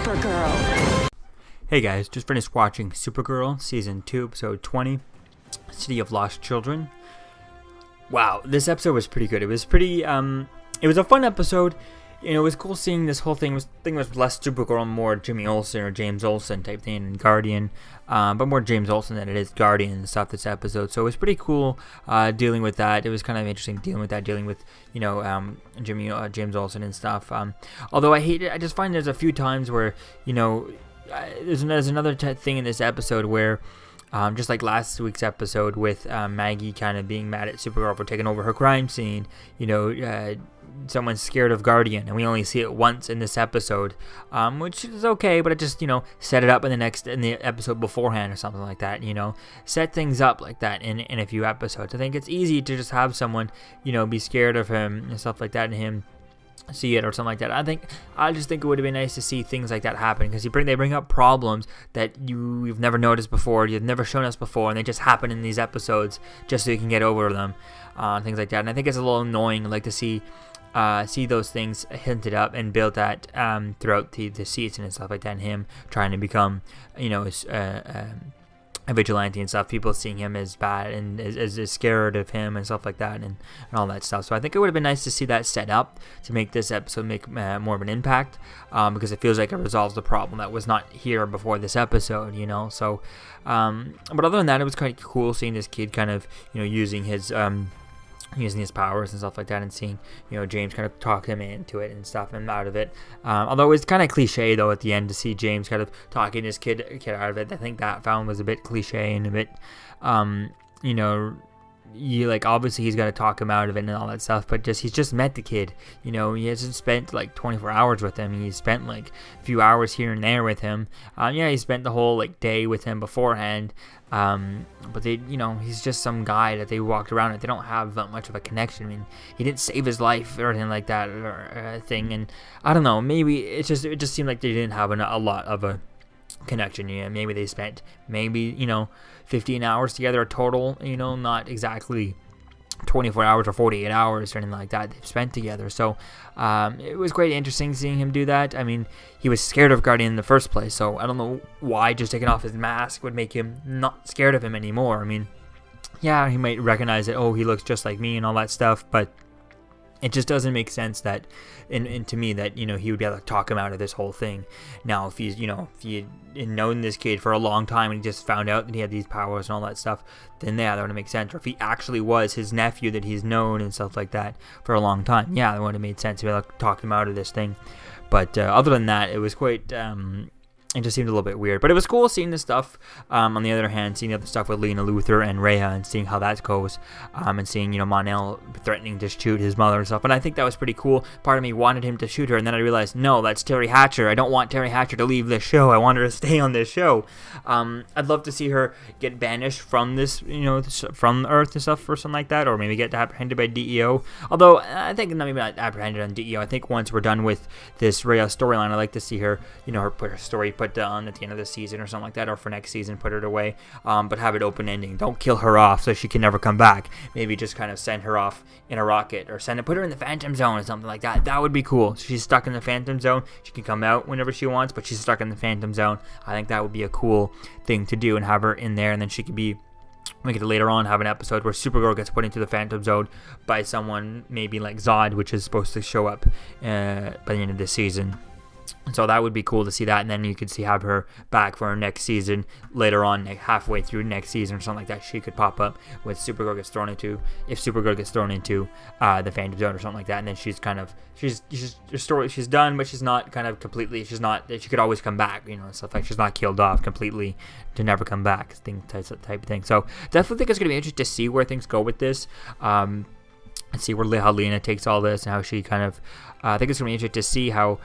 Supergirl. Hey guys, just finished watching Supergirl Season 2, Episode 20, City of Lost Children. Wow, this episode was pretty good. It was pretty, it was a fun episode. You know, it was cool seeing this whole thing. Thing was less Supergirl and more Jimmy Olsen or James Olsen type thing and Guardian. But more James Olsen than it is Guardian and stuff this episode. So it was pretty cool dealing with that. It was kind of interesting dealing with, you know, James Olsen and stuff. Although I just find there's a few times where, you know, there's another thing in this episode where, just like last week's episode with Maggie kind of being mad at Supergirl for taking over her crime scene, you know, someone's scared of Guardian, and we only see it once in this episode, which is okay, but it just, you know, set it up in the episode beforehand or something like that, you know, set things up like that in a few episodes. I think it's easy to just have someone, you know, be scared of him and stuff like that, and him see it or something like that. I just think it would have been nice to see things like that happen, because they bring up problems that you've never noticed before, you've never shown us before, and they just happen in these episodes just so you can get over them, things like that. And I think it's a little annoying, like, to see those things hinted up and built at throughout the season and stuff like that, and him trying to become, you know, a vigilante and stuff, people seeing him as bad and as scared of him and stuff like that, and all that stuff. So I think it would have been nice to see that set up to make this episode make more of an impact, because it feels like it resolves the problem that was not here before this episode, you know. So but other than that, it was quite cool seeing this kid kind of, you know, using his powers and stuff like that, and seeing, you know, James kind of talk him into it and stuff and out of it. Although it's kind of cliche though at the end to see James kind of talking his kid out of it. I think that found was a bit cliche and a bit, you know, obviously he's got to talk him out of it and all that stuff, but he's just met the kid, you know. He hasn't spent like 24 hours with him. He's spent like a few hours here and there with him. He spent the whole like day with him beforehand, but they, you know, he's just some guy that they walked around with. They don't have that much of a connection. I mean, he didn't save his life or anything like that or thing, and I don't know, maybe it just seemed like they didn't have a lot of a connection. Yeah, maybe they spent you know 15 hours together total, you know, not exactly 24 hours or 48 hours or anything like that they've spent together. So it was quite interesting seeing him do that. I mean, he was scared of Guardian in the first place, so I don't know why just taking off his mask would make him not scared of him anymore. I mean, yeah, he might recognize that, oh, he looks just like me and all that stuff, but it just doesn't make sense that, and to me, that, you know, he would be able to talk him out of this whole thing. Now, if he's, you know, if he had known this kid for a long time and he just found out that he had these powers and all that stuff, then yeah, that would have made sense. Or if he actually was his nephew that he's known and stuff like that for a long time, yeah, that would have made sense to be able to talk him out of this thing. But other than that, it was quite, it just seemed a little bit weird, but it was cool seeing this stuff. On the other hand, seeing the other stuff with Lena Luthor and Rhea and seeing how that goes, and seeing, you know, Mon-El threatening to shoot his mother and stuff, and I think that was pretty cool. Part of me wanted him to shoot her, and then I realized, no, that's Terry Hatcher. I don't want Terry Hatcher to leave this show. I want her to stay on this show. I'd love to see her get banished from this, you know, from Earth and stuff or something like that, or maybe get apprehended by DEO. Although I think maybe not apprehended on DEO. I think once we're done with this Rhea storyline, I'd like to see her, you know, put her story put down at the end of the season or something like that, or for next season put her away, but have it open ending. Don't kill her off so she can never come back. Maybe just kind of send her off in a rocket, or put her in the Phantom Zone or something like that. That would be cool. She's stuck in the Phantom Zone. She can come out whenever she wants, but she's stuck in the Phantom Zone. I think that would be a cool thing to do, and have her in there, and then she could be, we could later on have an episode where Supergirl gets put into the Phantom Zone by someone maybe like Zod, which is supposed to show up by the end of this season. So that would be cool to see that, and then you could have her back for her next season later on, like halfway through next season or something like that. She could pop up with Supergirl gets thrown into, if Supergirl gets thrown into the Phantom Zone or something like that, and then she's her story, she's done, but she's not kind of completely, she could always come back, you know, stuff like she's not killed off completely to never come back, type of thing. So definitely think it's going to be interesting to see where things go with this. And see how Lena takes all this and how she kind of, I think it's going to be interesting to see how.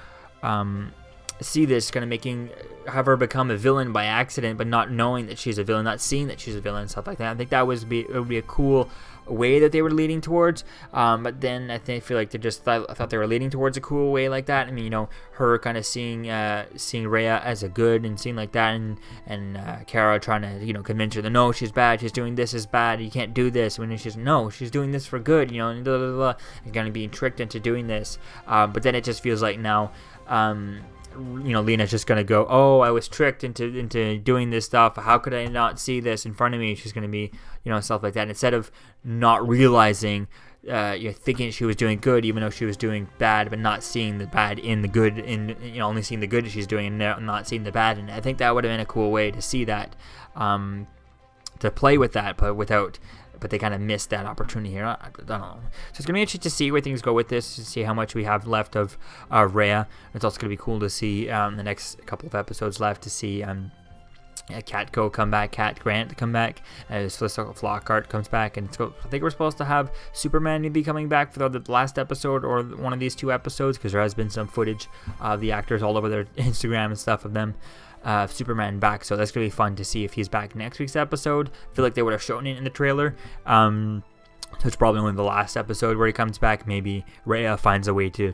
See this kind of have her become a villain by accident, but not knowing that she's a villain, not seeing that she's a villain and stuff like that. I think that would be a cool way that they were leading towards, but then I feel like I thought they were leading towards a cool way like that. I mean, you know, her kind of seeing Rhea as a good and seeing like that, and Kara trying to, you know, convince her that no, she's bad, she's doing this is bad, you can't do this, when she's doing this for good, you know, and blah, blah, blah, and kind of being tricked into doing this, but then it just feels like now Lena's just gonna go, oh, I was tricked into doing this stuff. How could I not see this in front of me? She's gonna be, stuff like that. And instead of not realizing, thinking she was doing good, even though she was doing bad, but not seeing the bad in the good, only seeing the good she's doing and not seeing the bad. And I think that would have been a cool way to see that, to play with that, but they kind of missed that opportunity here. I don't know. So it's going to be interesting to see where things go with this, to see how much we have left of Rhea. It's also going to be cool to see the next couple of episodes left, to see Cat come back, Cat Grant come back, as Flockhart comes back, and I think we're supposed to have Superman maybe coming back for the last episode or one of these 2 episodes, because there has been some footage of the actors all over their Instagram and stuff of them. Superman back, so that's gonna be fun to see if he's back next week's episode. I feel like they would have shown it in the trailer, so it's probably only the last episode where he comes back. Maybe Rhea finds a way to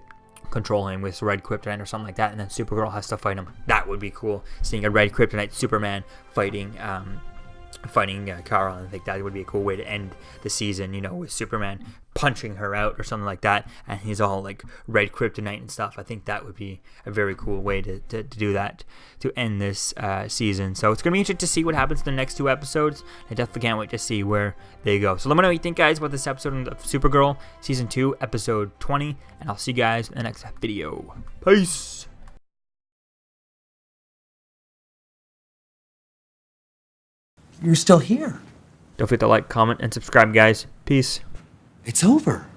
control him with red kryptonite or something like that, and then Supergirl has to fight him. That would be cool, seeing a red kryptonite Superman fighting Kara. I think that would be a cool way to end the season, with Superman punching her out or something like that, and he's all like red kryptonite and stuff. I think that would be a very cool way to do that, to end this season. So it's going to be interesting to see what happens in the next 2 episodes. I definitely can't wait to see where they go. So let me know what you think, guys, about this episode of Supergirl Season 2, Episode 20, and I'll see you guys in the next video. Peace! You're still here. Don't forget to like, comment, and subscribe, guys. Peace. It's over.